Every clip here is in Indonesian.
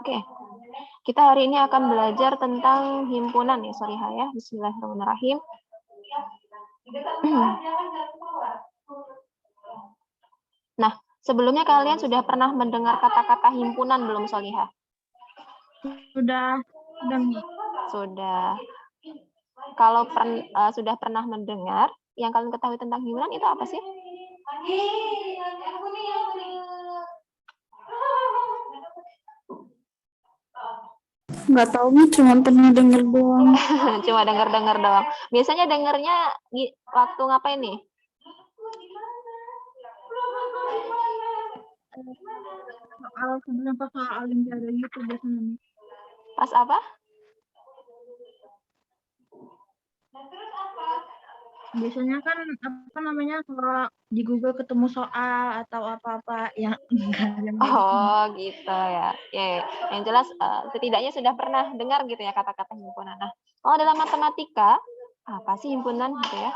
Oke, kita hari ini akan belajar tentang himpunan ya, sorry ya. Bismillahirrahmanirrahim. Nah, sebelumnya kalian sudah pernah mendengar kata-kata himpunan belum, Solihah? Sudah. Sudah. Kalau sudah pernah mendengar, yang kalian ketahui tentang himpunan itu apa sih? Nggak tahu nih, cuma pernah dengar doang. Cuma dengar-dengar doang. Biasanya dengarnya waktu ngapain nih? Soal olimpiade gitu biasanya. Pas apa? Biasanya kan apa namanya, kalau di Google ketemu soal atau apa-apa yang Oh gitu ya. Ya, yang jelas setidaknya sudah pernah dengar gitu ya kata-kata himpunan. Nah, kalau dalam matematika apa sih himpunan gitu ya?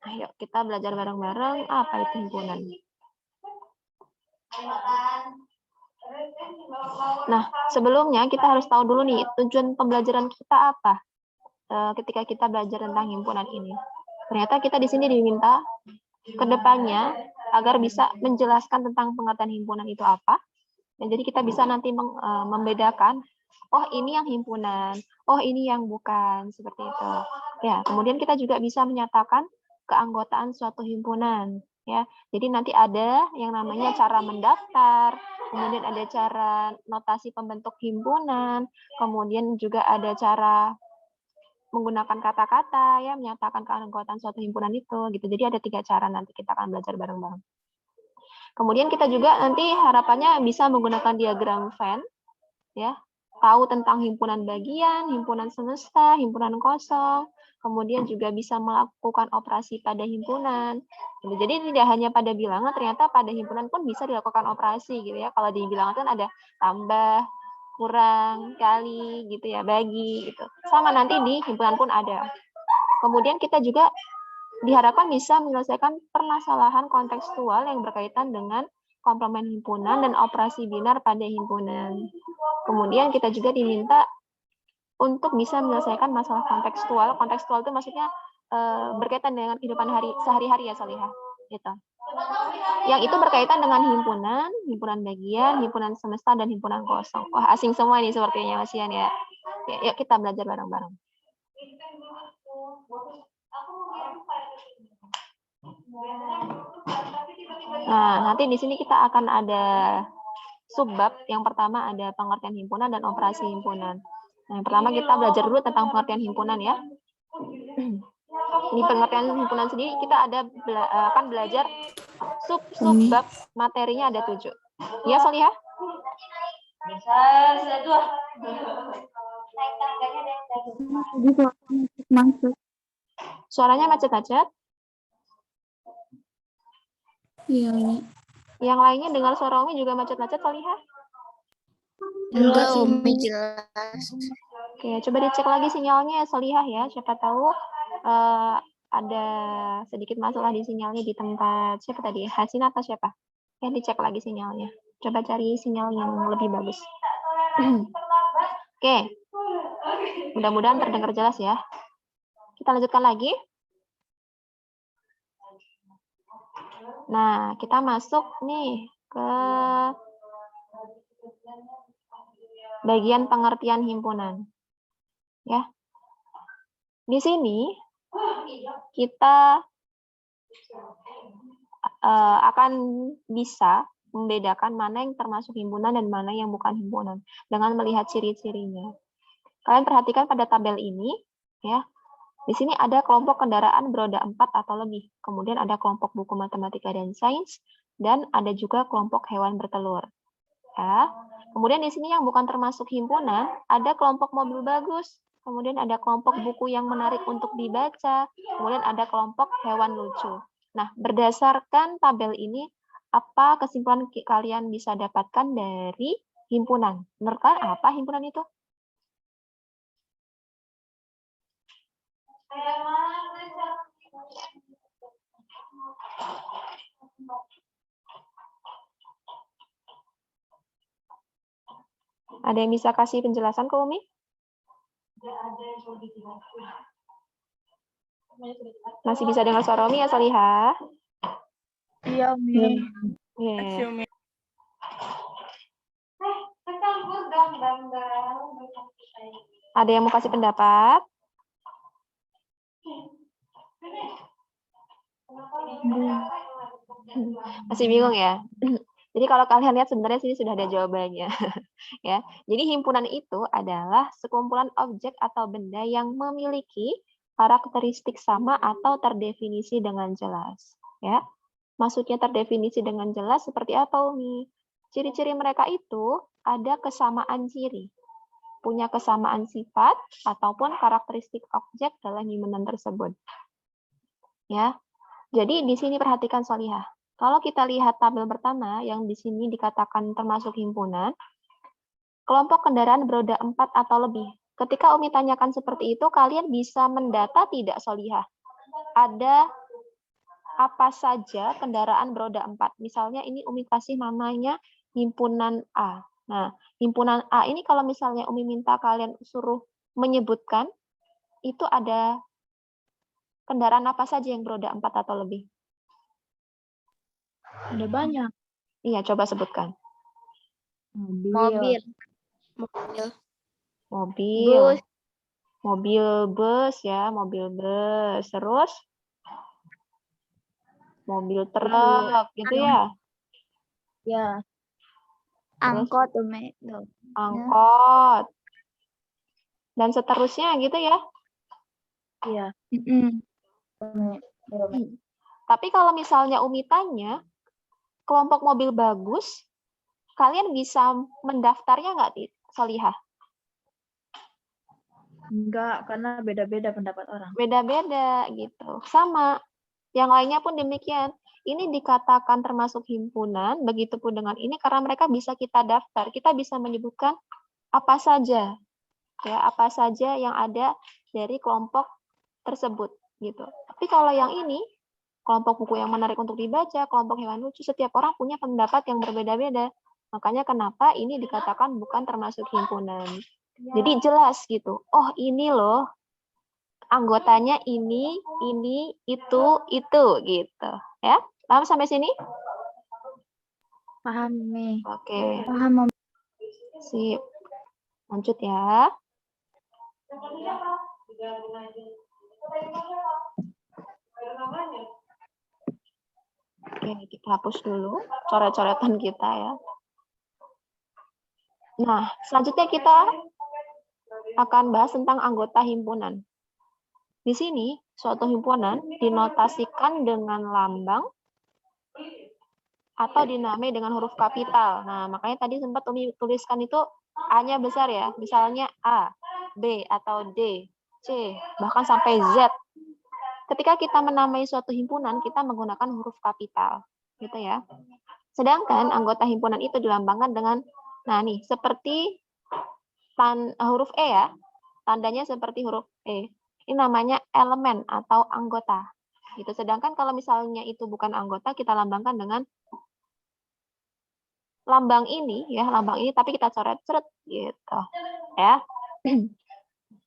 Ayo kita belajar bareng-bareng apa itu himpunan. Nah, sebelumnya kita harus tahu dulu nih tujuan pembelajaran kita apa ketika kita belajar tentang himpunan ini. Ternyata kita di sini diminta ke depannya agar bisa menjelaskan tentang pengertian himpunan itu apa. Dan jadi kita bisa nanti membedakan, oh ini yang himpunan, oh ini yang bukan, seperti itu. Ya, kemudian kita juga bisa menyatakan keanggotaan suatu himpunan. Ya, jadi nanti ada yang namanya cara mendaftar, kemudian ada cara notasi pembentuk himpunan, kemudian juga ada cara menggunakan kata-kata ya menyatakan keanggotaan suatu himpunan itu gitu. Jadi ada 3 cara nanti kita akan belajar bareng-bareng. Kemudian kita juga nanti harapannya bisa menggunakan diagram Venn ya. Tahu tentang himpunan bagian, himpunan semesta, himpunan kosong, kemudian juga bisa melakukan operasi pada himpunan. Jadi tidak hanya pada bilangan, ternyata pada himpunan pun bisa dilakukan operasi gitu ya. Kalau di bilangan kan ada tambah, kurang, kali gitu ya, bagi gitu. Sama nanti di himpunan pun ada. Kemudian kita juga diharapkan bisa menyelesaikan permasalahan kontekstual yang berkaitan dengan komplement himpunan dan operasi binar pada himpunan. Kemudian kita juga diminta untuk bisa menyelesaikan masalah kontekstual. Kontekstual itu maksudnya berkaitan dengan kehidupan sehari-hari ya, Solihah. Gitu. Yang itu berkaitan dengan himpunan, himpunan bagian, himpunan semesta, dan himpunan kosong. Wah, asing semua nih sepertinya, Mas Ian ya. Yuk kita belajar bareng-bareng. Nah, nanti di sini kita akan ada subbab. Yang pertama ada pengertian himpunan dan operasi himpunan. Nah, yang pertama kita belajar dulu tentang pengertian himpunan ya. Di pengertian himpunan sendiri kita akan belajar subbab, materinya ada 7. Ya, Solihah? Bisa, suaranya macet-macet. Iya. Yang lainnya dengar suara Umi juga macet-macet, Solihah? Enggak, Umi jelas. Oke, coba dicek lagi sinyalnya, Solihah ya. Siapa tahu ada sedikit masalah di sinyalnya di tempat siapa tadi? Hasina atau siapa? Ya, dicek lagi sinyalnya. Coba cari sinyal yang lebih bagus. Oke. Mudah-mudahan terdengar jelas ya. Kita lanjutkan lagi. Nah, kita masuk nih ke bagian pengertian himpunan. Ya. Di sini kita akan bisa membedakan mana yang termasuk himpunan dan mana yang bukan himpunan dengan melihat ciri-cirinya. Kalian perhatikan pada tabel ini, ya. Di sini ada kelompok kendaraan beroda 4 atau lebih. Kemudian ada kelompok buku matematika dan sains, dan ada juga kelompok hewan bertelur. Ya. Kemudian di sini yang bukan termasuk himpunan, ada kelompok mobil bagus. Kemudian ada kelompok buku yang menarik untuk dibaca. Kemudian ada kelompok hewan lucu. Nah, berdasarkan tabel ini, apa kesimpulan kalian bisa dapatkan dari himpunan? Menurut kalian apa himpunan itu? Ada yang bisa kasih penjelasan ke Umi? Masih bisa dengar suara Umi ya, Solihah? Iya, Umi. Iya. Ada yang mau kasih pendapat? Masih bingung ya? Jadi kalau kalian lihat sebenarnya sini sudah ada jawabannya. Ya. Jadi himpunan itu adalah sekumpulan objek atau benda yang memiliki karakteristik sama atau terdefinisi dengan jelas. Ya. Maksudnya terdefinisi dengan jelas seperti apa, Umi? Ciri-ciri mereka itu ada kesamaan ciri, punya kesamaan sifat ataupun karakteristik objek dalam himpunan tersebut. Ya. Jadi di sini perhatikan Solihah. Kalau kita lihat tabel pertama yang di sini dikatakan termasuk himpunan, kelompok kendaraan beroda 4 atau lebih. Ketika Umi tanyakan seperti itu, kalian bisa mendata tidak, Solihah? Ada apa saja kendaraan beroda 4? Misalnya ini Umi kasih namanya himpunan A. Nah, himpunan A ini kalau misalnya Umi minta kalian suruh menyebutkan, itu ada kendaraan apa saja yang beroda 4 atau lebih? Ada banyak. Iya, coba sebutkan. Mobil. Mobil. Mobil. Bus. Mobil bus ya, mobil bus. Terus mobil truk gitu ya. Ya. Terus Angkot, Umi. Tuh. angkot. Dan seterusnya gitu ya. Iya. Tapi kalau misalnya Umi tanya, kelompok mobil bagus, kalian bisa mendaftarnya nggak, Solihah? Enggak, karena beda-beda pendapat orang. Beda-beda gitu. Sama. Yang lainnya pun demikian. Ini dikatakan termasuk himpunan, begitupun dengan ini karena mereka bisa kita daftar. Kita bisa menyebutkan apa saja, ya apa saja yang ada dari kelompok tersebut gitu. Tapi kalau yang ini, kelompok buku yang menarik untuk dibaca, kelompok hewan lucu, setiap orang punya pendapat yang berbeda-beda. Makanya kenapa ini dikatakan bukan termasuk himpunan. Jadi jelas gitu. Oh, ini loh anggotanya ini, itu gitu. Ya, paham sampai sini? Paham, Mi. Oke. Paham, Om. Sip. Lanjut ya. Oke, kita hapus dulu coret-coretan kita ya. Nah, selanjutnya kita akan bahas tentang anggota himpunan. Di sini, suatu himpunan dinotasikan dengan lambang atau dinamai dengan huruf kapital. Nah, makanya tadi sempat Umi tuliskan itu A-nya besar ya. Misalnya A, B, atau D, C, bahkan sampai Z. Ketika kita menamai suatu himpunan, kita menggunakan huruf kapital. Gitu ya. Sedangkan anggota himpunan itu dilambangkan dengan, nah nih, seperti huruf E ya. Tandanya seperti huruf E. Ini namanya elemen atau anggota. Gitu. Sedangkan kalau misalnya itu bukan anggota, kita lambangkan dengan lambang ini ya, lambang ini tapi kita coret-coret gitu. Ya.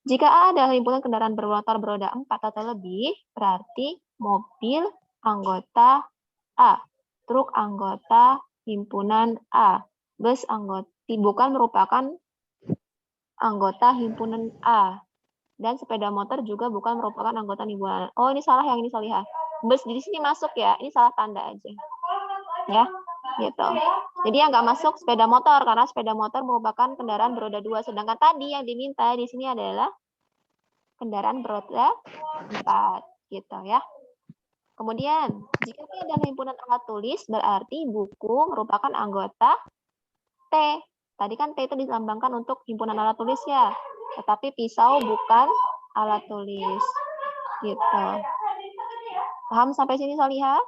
Jika A adalah himpunan kendaraan bermotor beroda 4 atau lebih, berarti mobil anggota A, truk anggota himpunan A, bus anggota bukan merupakan anggota himpunan A, dan sepeda motor juga bukan merupakan anggota himpunan. Oh, ini salah, yang ini Solihah. Bus di sini masuk ya, ini salah tanda aja. Ya, gitu. Jadi yang nggak masuk sepeda motor, karena sepeda motor merupakan kendaraan beroda 2. Sedangkan tadi yang diminta di sini adalah kendaraan beroda 4. Gitu ya. Kemudian, jika T adalah himpunan alat tulis, berarti buku merupakan anggota T. Tadi kan T itu dilambangkan untuk himpunan alat tulis ya. Tetapi pisau bukan alat tulis. Gitu. Paham sampai sini, Solihah?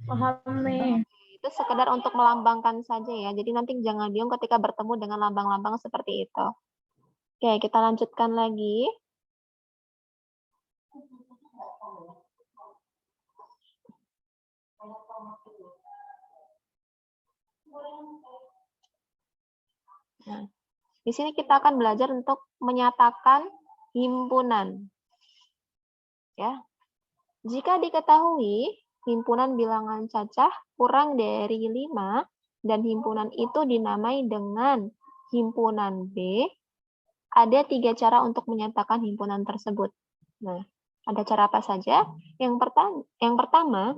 Paham, Mi. Itu sekedar untuk melambangkan saja ya. Jadi nanti jangan bingung ketika bertemu dengan lambang-lambang seperti itu. Oke, kita lanjutkan lagi. Nah, di sini kita akan belajar untuk menyatakan himpunan. Ya. Jika diketahui himpunan bilangan cacah kurang dari 5 dan himpunan itu dinamai dengan himpunan B, ada 3 cara untuk menyatakan himpunan tersebut. Nah, ada cara apa saja? Yang pertama,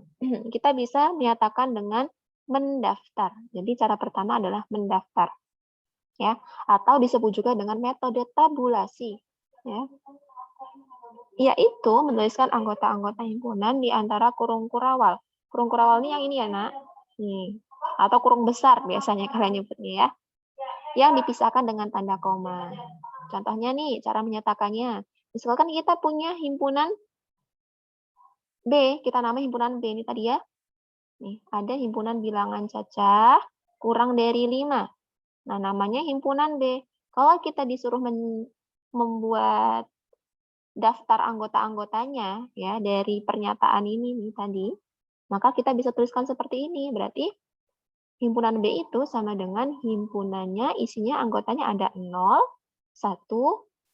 kita bisa menyatakan dengan mendaftar. Jadi cara pertama adalah mendaftar. Ya, atau disebut juga dengan metode tabulasi. Ya. Yaitu menuliskan anggota-anggota himpunan di antara kurung kurawal. Kurung kurawal ini yang ini ya, Nak. Nih. Atau kurung besar biasanya kalian nyebutnya ya. Yang dipisahkan dengan tanda koma. Contohnya nih, cara menyatakannya. Misalkan kita punya himpunan B, kita nama himpunan B ini tadi ya. Nih, ada himpunan bilangan cacah kurang dari 5. Nah, namanya himpunan B. Kalau kita disuruh membuat daftar anggota-anggotanya ya dari pernyataan ini nih tadi, maka kita bisa tuliskan seperti ini. Berarti himpunan B itu sama dengan himpunannya isinya anggotanya ada 0, 1,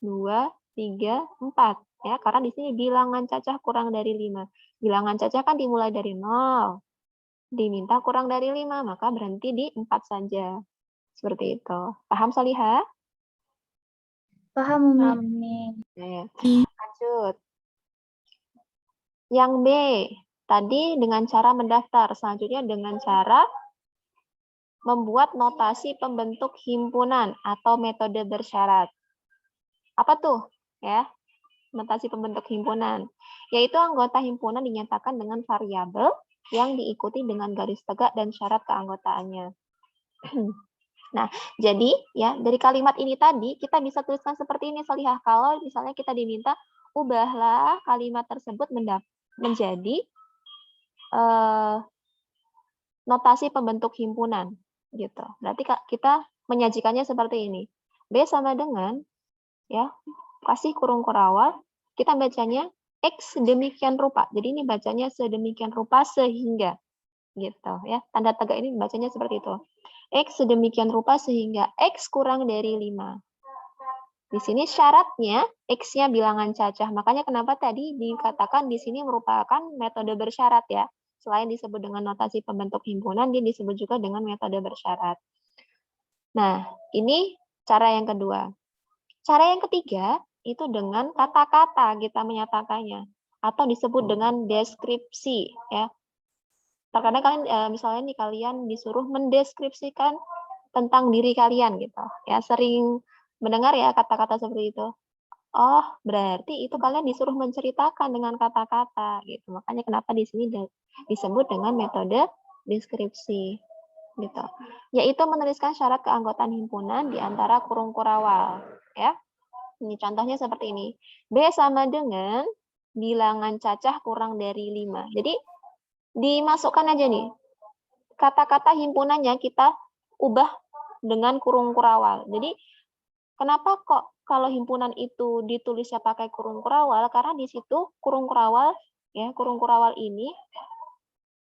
2, 3, 4 ya, karena di sini bilangan cacah kurang dari 5. Bilangan cacah kan dimulai dari 0. Diminta kurang dari 5, maka berhenti di 4 saja. Seperti itu. Paham, Salihah? Paham, Umi. Nah, lanjut. Yang B, tadi dengan cara mendaftar. Selanjutnya dengan cara membuat notasi pembentuk himpunan atau metode bersyarat. Apa tuh? Ya, notasi pembentuk himpunan. Yaitu anggota himpunan dinyatakan dengan variabel yang diikuti dengan garis tegak dan syarat keanggotaannya. Nah, jadi ya dari kalimat ini tadi kita bisa tuliskan seperti ini, Salihah. Kalau misalnya kita diminta ubahlah kalimat tersebut menjadi notasi pembentuk himpunan, gitu. Berarti kita menyajikannya seperti ini. B sama dengan ya kasih kurung kurawal, kita bacanya X demikian rupa. Jadi ini bacanya sedemikian rupa sehingga, gitu ya. Tanda tegak ini bacanya seperti itu. X sedemikian rupa sehingga X kurang dari 5. Di sini syaratnya X-nya bilangan cacah. Makanya kenapa tadi dikatakan di sini merupakan metode bersyarat ya. Selain disebut dengan notasi pembentuk himpunan, dia disebut juga dengan metode bersyarat. Nah, ini cara yang kedua. Cara yang ketiga itu dengan kata-kata kita menyatakannya. Atau disebut dengan deskripsi ya. Terkadang kalian misalnya nih kalian disuruh mendeskripsikan tentang diri kalian gitu ya, sering mendengar ya kata-kata seperti itu. Oh, berarti itu kalian disuruh menceritakan dengan kata-kata gitu. Makanya kenapa di sini disebut dengan metode deskripsi gitu. Yaitu menuliskan syarat keanggotaan himpunan di antara kurung kurawal ya. Ini contohnya seperti ini. B sama dengan bilangan cacah kurang dari 5. Jadi dimasukkan aja nih. Kata-kata himpunannya kita ubah dengan kurung kurawal. Jadi kenapa kok kalau himpunan itu ditulisnya pakai kurung kurawal? Karena di situ kurung kurawal ya, kurung kurawal ini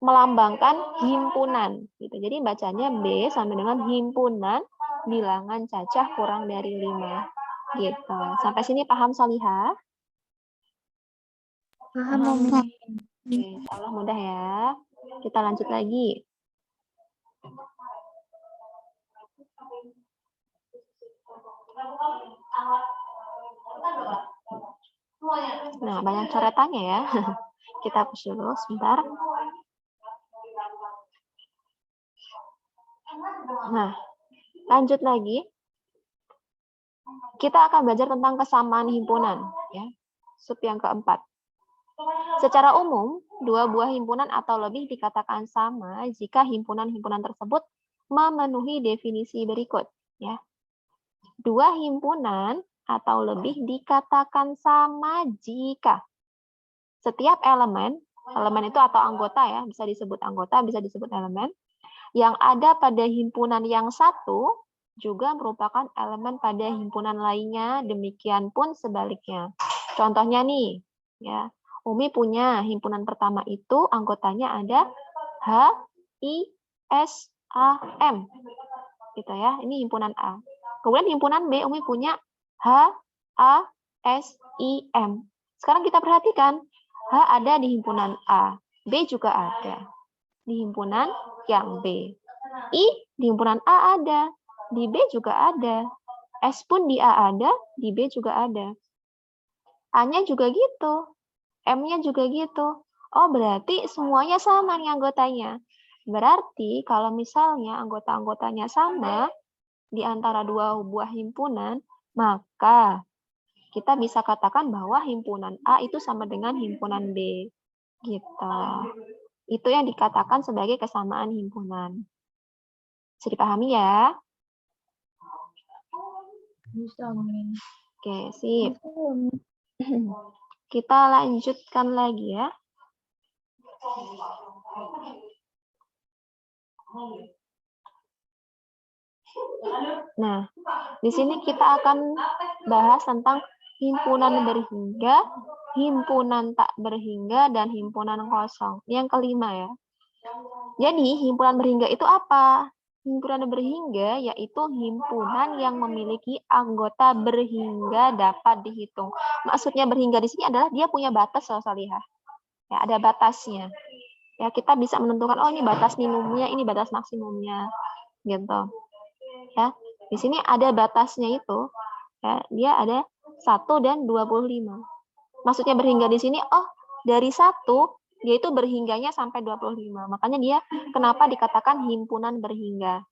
melambangkan himpunan gitu. Jadi bacanya B sama dengan himpunan bilangan cacah kurang dari 5 gitu. Sampai sini paham, Salihah? Paham, Umi. Oke, insya Allah mudah ya. Kita lanjut lagi. Nah, banyak coretannya ya. Kita hapus dulu sebentar. Nah, lanjut lagi. Kita akan belajar tentang kesamaan himpunan. Ya. Sub yang keempat. Secara umum, dua buah himpunan atau lebih dikatakan sama jika himpunan-himpunan tersebut memenuhi definisi berikut. Ya. Dua himpunan atau lebih dikatakan sama jika setiap elemen itu atau anggota ya, bisa disebut anggota, bisa disebut elemen, yang ada pada himpunan yang satu juga merupakan elemen pada himpunan lainnya, demikian pun sebaliknya. Contohnya nih, ya, Umi punya himpunan pertama itu anggotanya ada H, I, S, A, M. Gitu ya, ini himpunan A. Kemudian himpunan B, Umi punya H, A, S, I, M. Sekarang kita perhatikan, H ada di himpunan A, B juga ada di himpunan yang B. I di himpunan A ada, di B juga ada. S pun di A ada, di B juga ada. A-nya juga gitu, M-nya juga gitu. Oh, berarti semuanya sama nih anggotanya. Berarti kalau misalnya anggota-anggotanya sama di antara dua buah himpunan, maka kita bisa katakan bahwa himpunan A itu sama dengan himpunan B. Gitu. Itu yang dikatakan sebagai kesamaan himpunan. Bisa dipahami ya? Bisa, Umi. Oke, sip. Kita lanjutkan lagi ya. Nah, di sini kita akan bahas tentang himpunan berhingga, himpunan tak berhingga, dan himpunan kosong. Ini yang kelima ya. Jadi, himpunan berhingga itu apa? Himpunan berhingga yaitu himpunan yang memiliki anggota berhingga dapat dihitung. Maksudnya berhingga di sini adalah dia punya batas, Salihah. Ya, ada batasnya. Ya, kita bisa menentukan, oh ini batas minimumnya, ini batas maksimumnya. Gitu. Ya, di sini ada batasnya itu. Ya, dia ada 1 dan 25. Maksudnya berhingga di sini, oh dari 1 dia itu berhingganya sampai 25. Makanya dia kenapa dikatakan himpunan berhingga.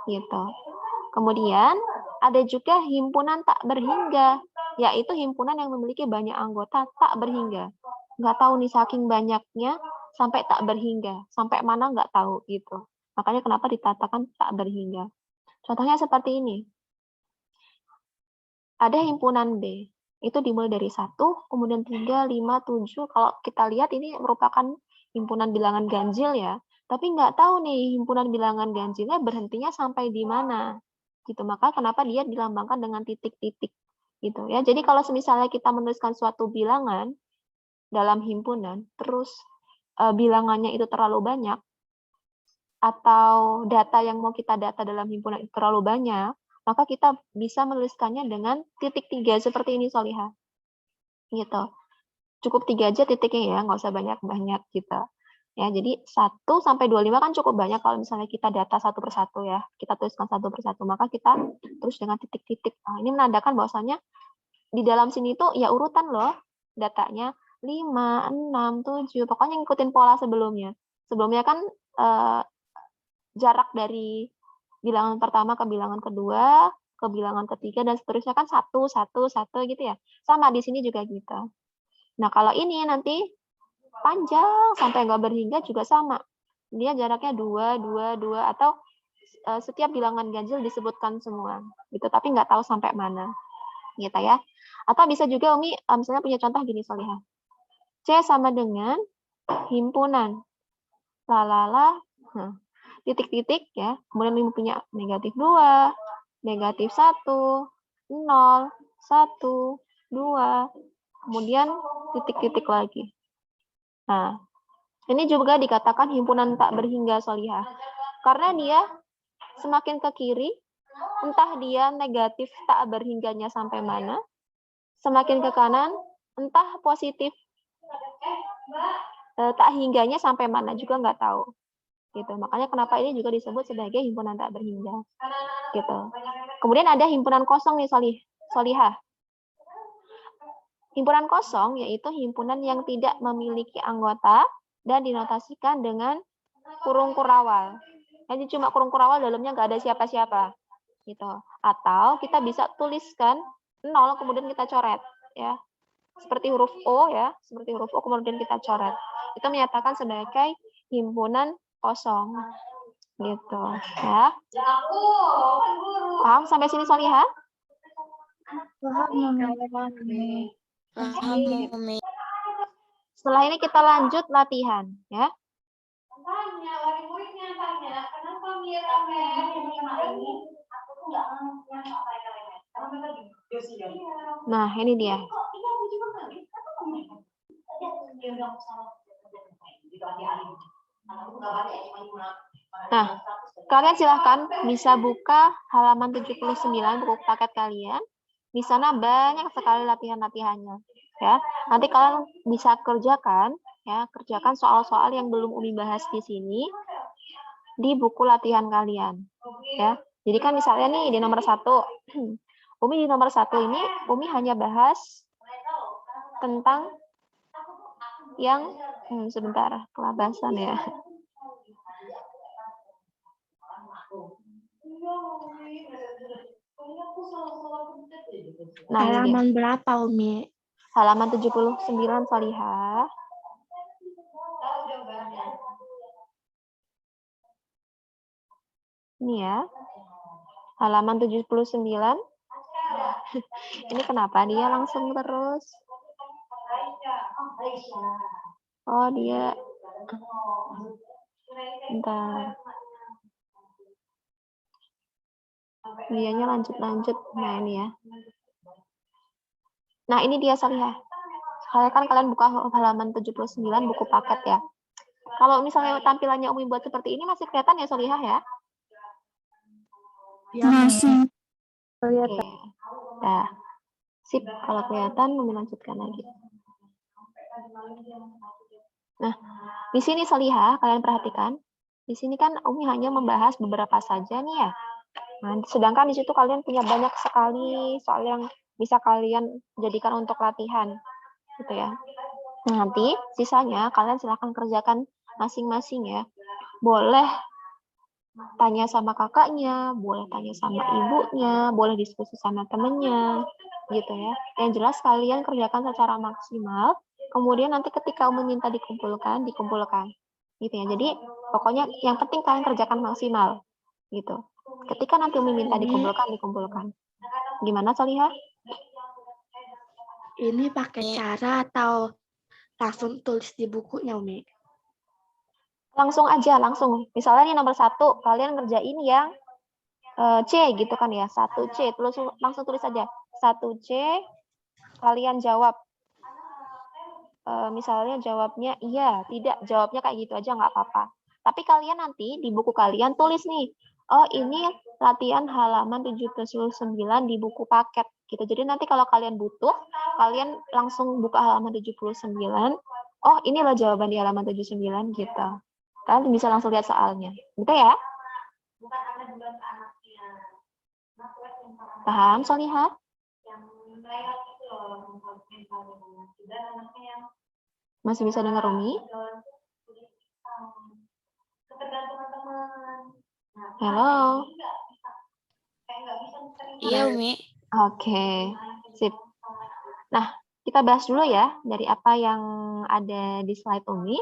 Gitu. Kemudian ada juga himpunan tak berhingga, yaitu himpunan yang memiliki banyak anggota tak berhingga. Nggak tahu nih saking banyaknya sampai tak berhingga. Sampai mana nggak tahu gitu. Makanya kenapa dikatakan tak berhingga. Contohnya seperti ini. Ada himpunan B. Itu dimulai dari 1, kemudian 3, 5, 7. Kalau kita lihat ini merupakan himpunan bilangan ganjil ya. Tapi nggak tahu nih himpunan bilangan ganjilnya berhentinya sampai di mana. Gitu. Maka kenapa dia dilambangkan dengan titik-titik. Gitu ya. Jadi kalau misalnya kita menuliskan suatu bilangan dalam himpunan, terus bilangannya itu terlalu banyak, atau data yang mau kita data dalam himpunan itu terlalu banyak, maka kita bisa menuliskannya dengan titik 3 seperti ini, Solihah. Gitu. Cukup 3 aja titiknya ya, nggak usah banyak-banyak gitu. Ya, jadi 1 sampai 25 kan cukup banyak kalau misalnya kita data satu persatu ya. Kita tuliskan satu persatu, maka kita terus dengan titik-titik. Nah, ini menandakan bahwasanya di dalam sini tuh ya urutan loh datanya 5, 6, 7. Pokoknya ngikutin pola sebelumnya. Sebelumnya kan jarak dari bilangan pertama ke bilangan kedua, ke bilangan ketiga, dan seterusnya kan 1, 1, 1 gitu ya. Sama di sini juga gitu. Nah, kalau ini nanti panjang sampai nggak berhingga juga sama. Dia jaraknya 2, 2, 2, atau setiap bilangan ganjil disebutkan semua. Gitu, tapi nggak tahu sampai mana. Gitu ya. Atau bisa juga Umi misalnya punya contoh gini, Solihah. C sama dengan himpunan. Lalala, titik-titik ya, kemudian Umi punya negatif 2, negatif 1, 0, 1, 2, kemudian titik-titik lagi. Nah, ini juga dikatakan himpunan tak berhingga, Solihah. Karena dia semakin ke kiri, entah dia negatif tak berhingganya sampai mana, semakin ke kanan, entah positif tak hingganya sampai mana juga nggak tahu. Gitu. Makanya kenapa ini juga disebut sebagai himpunan tak berhingga. Gitu. Kemudian ada himpunan kosong nih, Solihah. Himpunan kosong yaitu himpunan yang tidak memiliki anggota dan dinotasikan dengan kurung kurawal. Jadi cuma kurung kurawal dalamnya nggak ada siapa-siapa. Gitu. Atau kita bisa tuliskan 0 kemudian kita coret ya. Seperti huruf O ya, seperti huruf O kemudian kita coret. Itu menyatakan sebagai himpunan kosong. Gitu ya. Paham sampai sini, Solihah? Paham, Mami. Paham, Umi. Setelah ini kita lanjut latihan ya. Nah, ini dia. Nah, kalian silahkan bisa buka halaman 79 buku paket kalian. Di sana banyak sekali latihan-latihannya. Ya, nanti kalian bisa kerjakan soal-soal yang belum Umi bahas di sini di buku latihan kalian. Ya, jadi kan misalnya nih di nomor 1, Umi di nomor 1 ini Umi hanya bahas tentang yang sebentar kelabasan ya. Nah, ini dia. Halaman berapa, Umi? Halaman 79 Salihah. Ini ya. Halaman 79. Ini kenapa dia langsung terus? Oh, dia. Bentar. Dianya lanjut-lanjut. Nah, ini ya. Nah, ini dia Salihah. Kan kalian buka halaman 79 buku paket ya. Kalau misalnya tampilannya Umi buat seperti ini masih kelihatan ya Salihah ya? Masih. Oke. Nah, sip. Kalau kelihatan Umi lanjutkan lagi. Nah, di sini Salihah, kalian perhatikan. Di sini kan Umi hanya membahas beberapa saja nih ya. Nah, sedangkan di situ kalian punya banyak sekali soal yang bisa kalian jadikan untuk latihan. Gitu ya. Nanti sisanya kalian silahkan kerjakan masing-masing ya. Boleh tanya sama kakaknya, boleh tanya sama ibunya, boleh diskusi sama temennya, gitu ya. Yang jelas kalian kerjakan secara maksimal, kemudian nanti ketika meminta dikumpulkan, gitu ya. Jadi pokoknya yang penting kalian kerjakan maksimal, gitu. Ketika nanti meminta dikumpulkan. Gimana Salihah? Ini pakai cara atau langsung tulis di bukunya, Umi? Langsung aja, langsung. Misalnya nih nomor 1, kalian ngerjain yang C gitu kan ya, 1C, langsung tulis aja. 1C, kalian jawab. Misalnya jawabnya iya, tidak, jawabnya kayak gitu aja nggak apa-apa. Tapi kalian nanti di buku kalian tulis nih, oh ini latihan halaman 79 di buku paket gitu. Jadi nanti kalau kalian butuh, kalian langsung buka halaman 79, oh inilah jawaban di halaman 79 gitu. Kalian bisa langsung lihat soalnya. Gitu ya? Paham, Solihah? Masih bisa dengar Umi? Halo? Iya, Umi. Oke, sip. Nah, kita bahas dulu ya dari apa yang ada di slide Umi.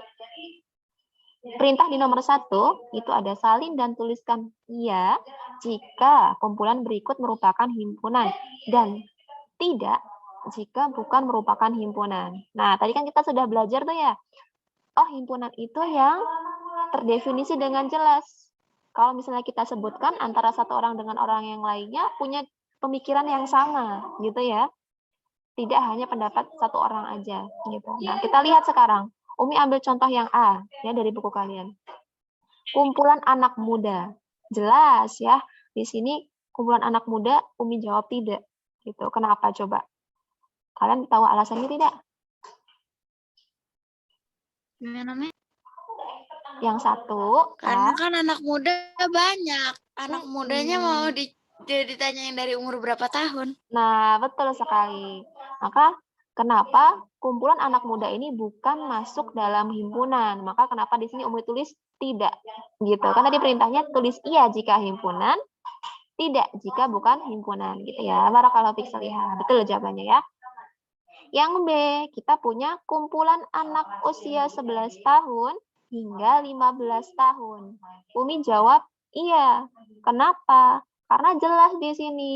Perintah di nomor 1 itu ada salin dan tuliskan iya jika kumpulan berikut merupakan himpunan dan tidak jika bukan merupakan himpunan. Nah, tadi kan kita sudah belajar tuh ya. Oh, himpunan itu yang terdefinisi dengan jelas. Kalau misalnya kita sebutkan antara satu orang dengan orang yang lainnya punya pemikiran yang sama, gitu ya. Tidak hanya pendapat satu orang aja, gitu. Nah, kita lihat sekarang. Umi ambil contoh yang A, ya dari buku kalian. Kumpulan anak muda. Jelas ya, di sini kumpulan anak muda, Umi jawab tidak. Gitu. Kenapa coba? Kalian tahu alasannya tidak? Gimana, Mi? Yang satu, Karena kan anak muda banyak. Anak mudanya mau ditanyain dari umur berapa tahun? Nah, betul sekali. Maka kenapa kumpulan anak muda ini bukan masuk dalam himpunan? Maka kenapa di sini Umi tulis tidak? Gitu. Kan tadi perintahnya tulis iya jika himpunan, tidak jika bukan himpunan. Gitu ya. Barakallahu fiik Salihah. Betul jawabannya ya. Yang B, kita punya kumpulan anak usia 11 tahun hingga 15 tahun. Umi jawab iya. Kenapa? Karena jelas di sini.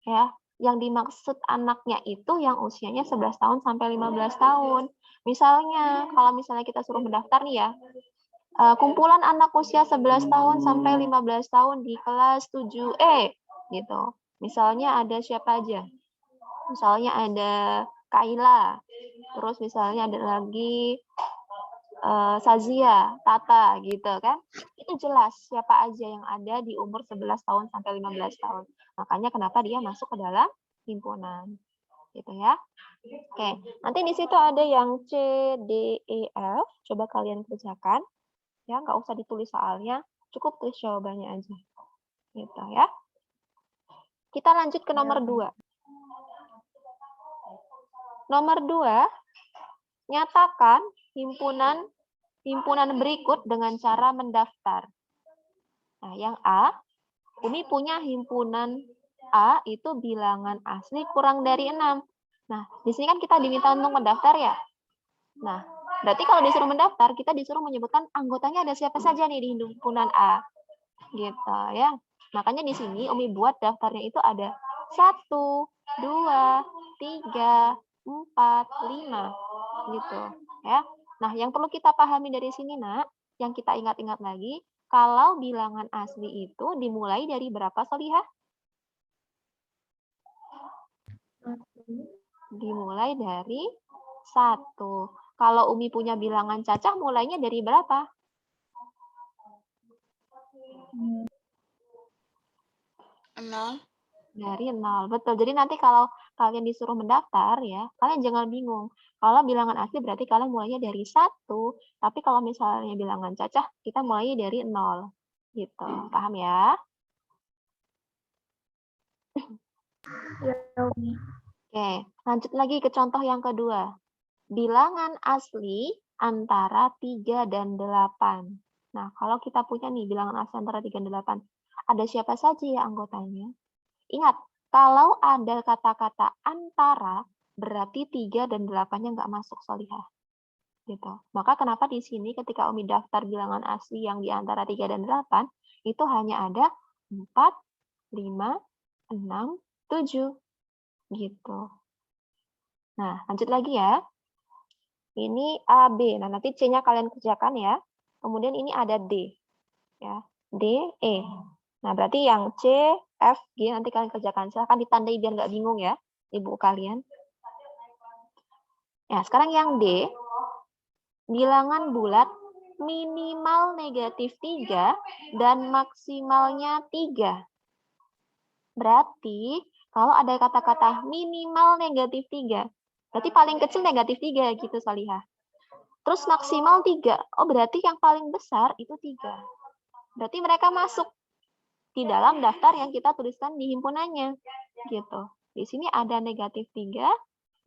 Ya, yang dimaksud anaknya itu yang usianya 11 tahun sampai 15 tahun. Misalnya, kalau misalnya kita suruh mendaftar nih ya, kumpulan anak usia 11 tahun sampai 15 tahun di kelas 7E, gitu. Misalnya ada siapa aja? Misalnya ada Kaila, terus misalnya ada lagi Sazia, Tata gitu kan. Itu jelas siapa aja yang ada di umur 11 tahun sampai 15 tahun. Makanya kenapa dia masuk ke dalam himpunan. Gitu ya. Oke, nanti di situ ada yang C, D, E, F. Coba kalian kerjakan. Ya, nggak usah ditulis soalnya, cukup tulis jawabannya aja. Gitu ya. Kita lanjut ke nomor 2. Nomor 2, nyatakan himpunan berikut dengan cara mendaftar. Nah, yang A, Umi punya himpunan A itu bilangan asli kurang dari 6. Nah, di sini kan kita diminta untuk mendaftar ya. Nah, berarti kalau disuruh mendaftar, kita disuruh menyebutkan anggotanya ada siapa saja nih di himpunan A. Gitu ya. Makanya di sini Umi buat daftarnya itu ada 1, 2, 3, 4, 5 gitu ya. Nah, yang perlu kita pahami dari sini, Nak, yang kita ingat-ingat lagi, kalau bilangan asli itu dimulai dari berapa, Solihah? Dimulai dari 1. Kalau Umi punya bilangan cacah, mulainya dari berapa? Nol. Dari 0. Betul. Jadi nanti kalau kalian disuruh mendaftar ya, kalian jangan bingung. Kalau bilangan asli berarti kalian mulainya dari 1, tapi kalau misalnya bilangan cacah, kita mulai dari 0. Gitu. Paham ya? Oke, lanjut lagi ke contoh yang kedua. Bilangan asli antara 3 dan 8. Nah, kalau kita punya nih bilangan asli antara 3 dan 8, ada siapa saja ya anggotanya? Ingat, kalau ada kata-kata antara, berarti 3 dan 8-nya nggak masuk, Solihah. Gitu. Maka kenapa di sini ketika Umi daftar bilangan asli yang di antara 3 dan 8, itu hanya ada 4, 5, 6, 7. Gitu. Nah, lanjut lagi ya. Ini A, B. Nah, nanti C-nya kalian kerjakan ya. Kemudian ini ada D. Ya. D, E. Nah, berarti yang C, F, G nanti kalian kerjakan. Silahkan ditandai biar nggak bingung ya, ibu kalian. Ya, sekarang yang D, bilangan bulat minimal negatif 3 dan maksimalnya 3. Berarti kalau ada kata-kata minimal negatif 3, berarti paling kecil negatif 3 gitu, Salihah. Terus maksimal 3. Oh, berarti yang paling besar itu 3. Berarti mereka masuk di dalam daftar yang kita tuliskan di himpunannya. Gitu. Di sini ada negatif 3,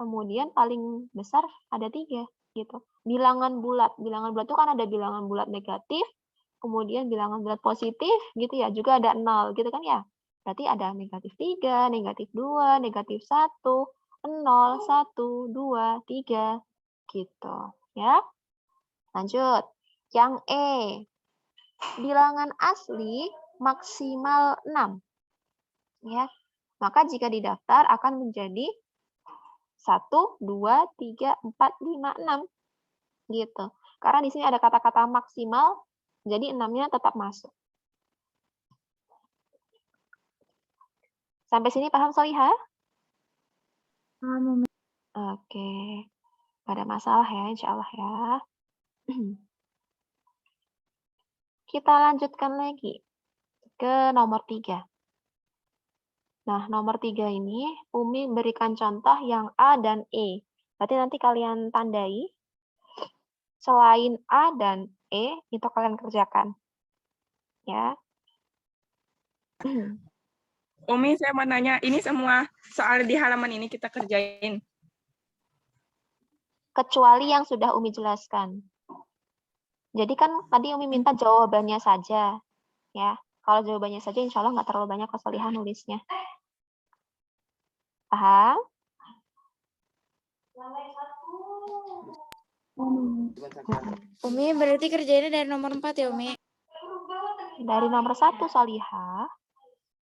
kemudian paling besar ada 3. Gitu. Bilangan bulat itu kan ada bilangan bulat negatif, kemudian bilangan bulat positif, gitu ya, juga ada 0, gitu kan ya. Berarti ada negatif 3, negatif 2, negatif 1, 0, 1, 2, 3, gitu. Ya. Lanjut. Yang E. Bilangan asli maksimal 6. Ya. Maka jika didaftar akan menjadi 1, 2, 3, 4, 5, 6. Gitu. Karena di sini ada kata-kata maksimal, jadi 6-nya tetap masuk. Sampai sini paham, Solihah? Paham. Oke. Gak ada masalah ya, insya Allah ya. Kita lanjutkan lagi ke nomor 3. Nah, nomor 3 ini Umi berikan contoh yang A dan E. Berarti nanti kalian tandai. Selain A dan E, itu kalian kerjakan. Ya. Umi, saya mau nanya, ini semua soal di halaman ini kita kerjain? Kecuali yang sudah Umi jelaskan. Jadi kan tadi Umi minta jawabannya saja. Ya. Kalau jawabannya saja insya Allah nggak terlalu banyak kesolihan nulisnya. Paham? Umi berarti kerjainnya dari nomor 4 ya, Umi? Dari nomor 1, Solihah.